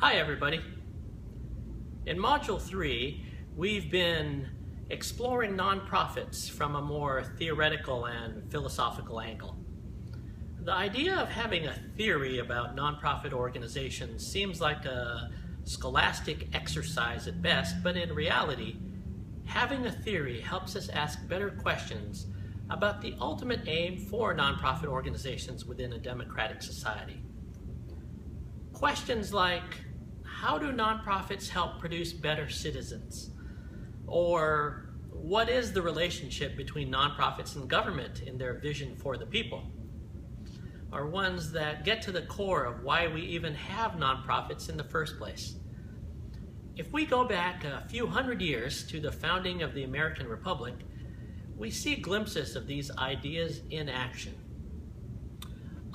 Hi everybody. In Module 3, we've been exploring nonprofits from a more theoretical and philosophical angle. The idea of having a theory about nonprofit organizations seems like a scholastic exercise at best, but in reality, having a theory helps us ask better questions about the ultimate aim for nonprofit organizations within a democratic society. Questions like, how do nonprofits help produce better citizens? Or what is the relationship between nonprofits and government in their vision for the people? Are ones that get to the core of why we even have nonprofits in the first place. If we go back a few hundred years to the founding of the American Republic, we see glimpses of these ideas in action.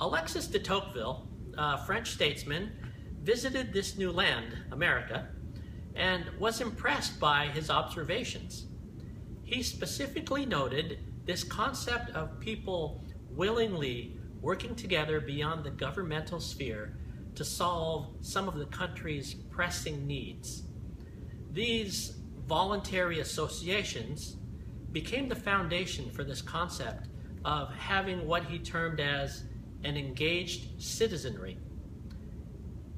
Alexis de Tocqueville, a French statesman, visited this new land, America, and was impressed by his observations. He specifically noted this concept of people willingly working together beyond the governmental sphere to solve some of the country's pressing needs. These voluntary associations became the foundation for this concept of having what he termed as an engaged citizenry.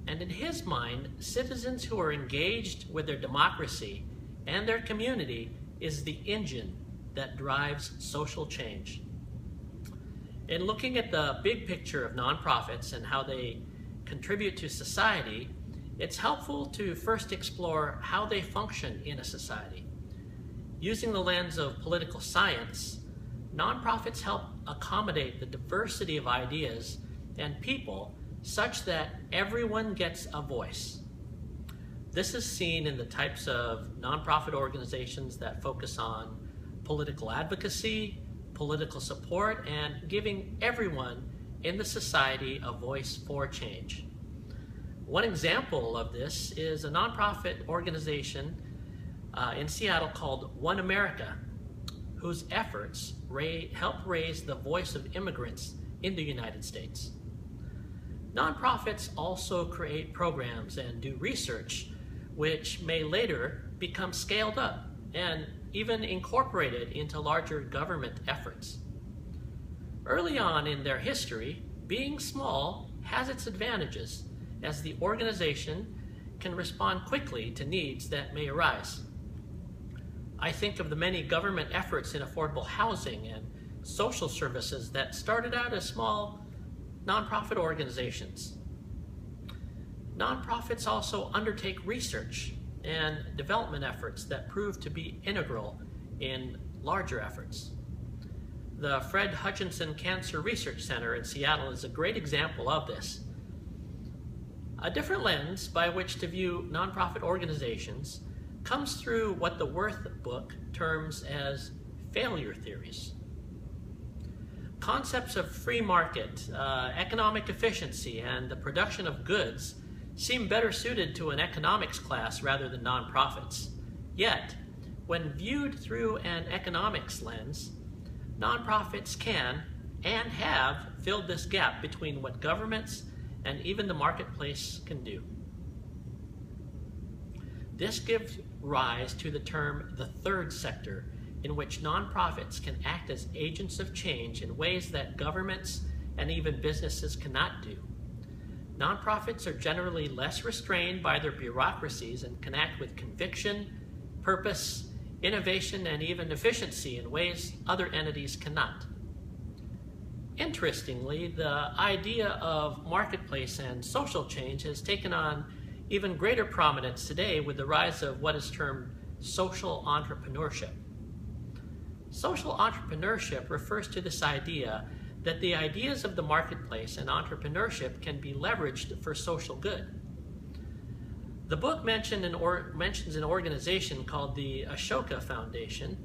And in his mind, citizens who are engaged with their democracy and their community is the engine that drives social change. In looking at the big picture of nonprofits and how they contribute to society, it's helpful to first explore how they function in a society. Using the lens of political science, nonprofits help accommodate the diversity of ideas and people such that everyone gets a voice. This is seen in the types of nonprofit organizations that focus on political advocacy, political support, and giving everyone in the society a voice for change. One example of this is a nonprofit organization in Seattle called One America, whose efforts help raise the voice of immigrants in the United States. Nonprofits also create programs and do research which may later become scaled up and even incorporated into larger government efforts. Early on in their history, being small has its advantages as the organization can respond quickly to needs that may arise. I think of the many government efforts in affordable housing and social services that started out as small nonprofit organizations. Nonprofits also undertake research and development efforts that prove to be integral in larger efforts. The Fred Hutchinson Cancer Research Center in Seattle is a great example of this. A different lens by which to view nonprofit organizations comes through what the Worth book terms as failure theories. Concepts of free market, economic efficiency, and the production of goods seem better suited to an economics class rather than nonprofits. Yet, when viewed through an economics lens, nonprofits can and have filled this gap between what governments and even the marketplace can do. This gives rise to the term the third sector, in which nonprofits can act as agents of change in ways that governments and even businesses cannot do. Nonprofits are generally less restrained by their bureaucracies and can act with conviction, purpose, innovation, and even efficiency in ways other entities cannot. Interestingly, the idea of marketplace and social change has taken on even greater prominence today with the rise of what is termed social entrepreneurship. Social entrepreneurship refers to this idea that the ideas of the marketplace and entrepreneurship can be leveraged for social good. The book mentions an organization called the Ashoka Foundation,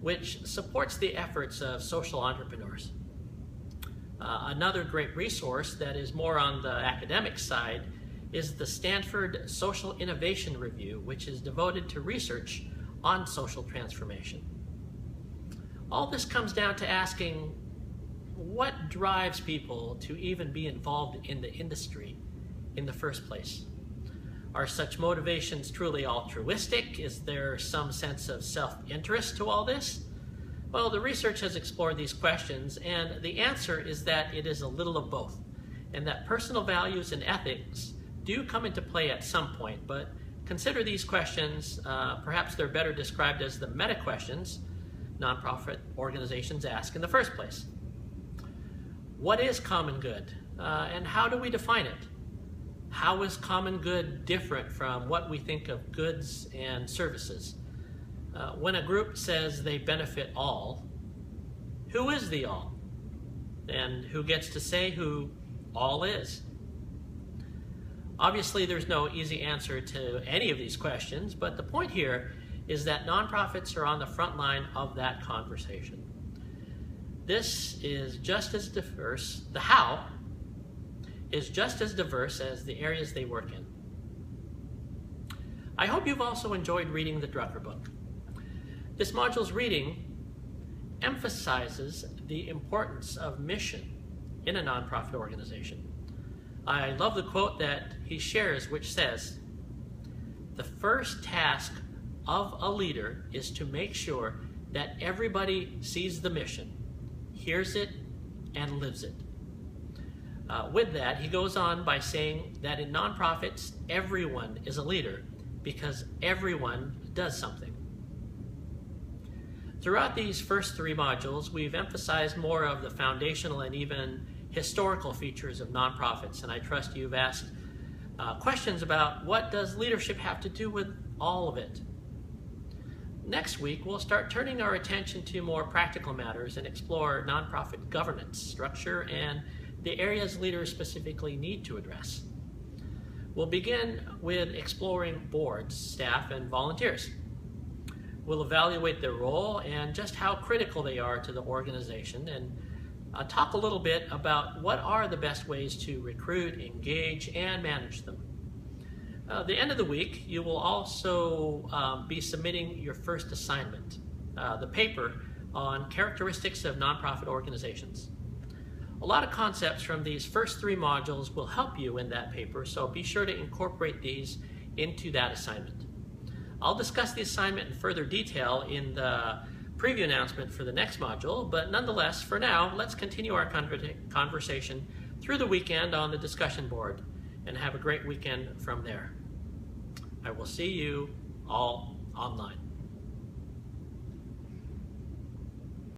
which supports the efforts of social entrepreneurs. Another great resource that is more on the academic side is the Stanford Social Innovation Review, which is devoted to research on social transformation. All this comes down to asking, what drives people to even be involved in the industry in the first place? Are such motivations truly altruistic? Is there some sense of self-interest to all this? Well, the research has explored these questions, and the answer is that it is a little of both, and that personal values and ethics do come into play at some point, but consider these questions, perhaps they're better described as the meta questions nonprofit organizations ask in the first place. What is common good, and how do we define it? How is common good different from what we think of goods and services? When a group says they benefit all, who is the all? And who gets to say who all is? Obviously, there's no easy answer to any of these questions, but the point here is that nonprofits are on the front line of that conversation. This is just as diverse, the how is just as diverse as the areas they work in. I hope you've also enjoyed reading the Drucker book. This module's reading emphasizes the importance of mission in a nonprofit organization. I love the quote that he shares, which says, "The first task of a leader is to make sure that everybody sees the mission, hears it, and lives it." With that, he goes on by saying that in nonprofits, everyone is a leader because everyone does something. Throughout these first three modules, we've emphasized more of the foundational and even historical features of nonprofits, and I trust you've asked questions about what does leadership have to do with all of it. Next week, we'll start turning our attention to more practical matters and explore nonprofit governance, structure, and the areas leaders specifically need to address. We'll begin with exploring boards, staff, and volunteers. We'll evaluate their role and just how critical they are to the organization, and talk a little bit about what are the best ways to recruit, engage, and manage them. At the end of the week, you will also be submitting your first assignment, the paper on characteristics of nonprofit organizations. A lot of concepts from these first three modules will help you in that paper, so be sure to incorporate these into that assignment. I'll discuss the assignment in further detail in the preview announcement for the next module, but nonetheless, for now, let's continue our conversation through the weekend on the discussion board and have a great weekend from there. I will see you all online.